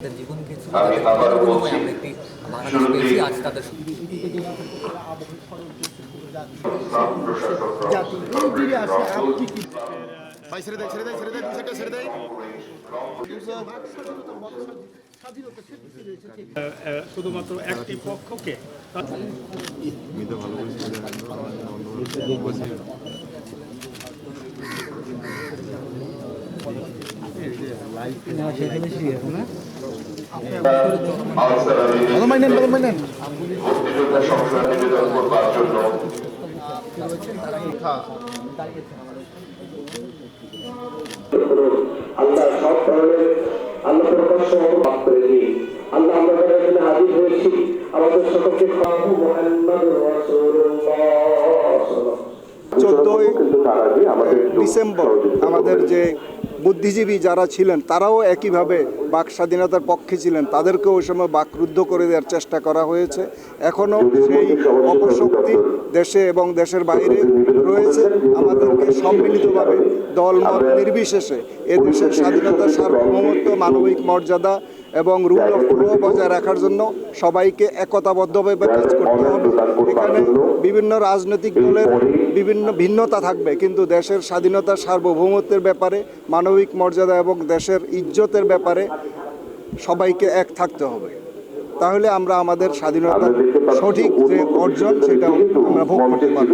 জীবন কিছু তাদের বিনিময়ে আমরা একটি বাংলাদেশ পেয়েছি। আজ তাদের জাতি এই দিকে আসে আপনি কি ভাই ছেড়ে দেয় দুই সাইডটা ছেড়ে দেয় শুধুমাত্র একটি পক্ষকে আল্লাহ সব ধরনের আল্লাহ প্রকাশ্য মাফ করে দিই। আল্লাহ আমরা যারা এখানে হাজির হয়েছি আমাদের সকলকে মুহাম্মাদুর রাসূলুল্লাহ 14 ডিসেম্বর আমাদের যে বুদ্ধিজীবী যারা ছিলেন তারাও একইভাবে বাক স্বাধীনতার পক্ষে ছিলেন, তাদেরকেও ওই সময় বাকরুদ্ধ করে দেওয়ার চেষ্টা করা হয়েছে। এখনও সেই অপশক্তি দেশে এবং দেশের বাইরে রয়েছে। আমাদেরকে সম্মিলিতভাবে দলমত নির্বিশেষে এ দেশের স্বাধীনতা, সার্বভৌমত্ব, মানবিক মর্যাদা এবং রুল অফ ল বজায় রাখার জন্য সবাইকে একতাবদ্ধভাবে কাজ করতে হবে। এখানে বিভিন্ন রাজনৈতিক দলের বিভিন্ন ভিন্নতা থাকবে, কিন্তু দেশের স্বাধীনতা, সার্বভৌমত্বের ব্যাপারে, মানবিক মর্যাদা এবং দেশের ইজ্জতের ব্যাপারে সবাইকে এক থাকতে হবে। তাহলে আমরা আমাদের স্বাধীনতার সঠিক যে অর্জন সেটা আমরা ভোগ করতে পারব।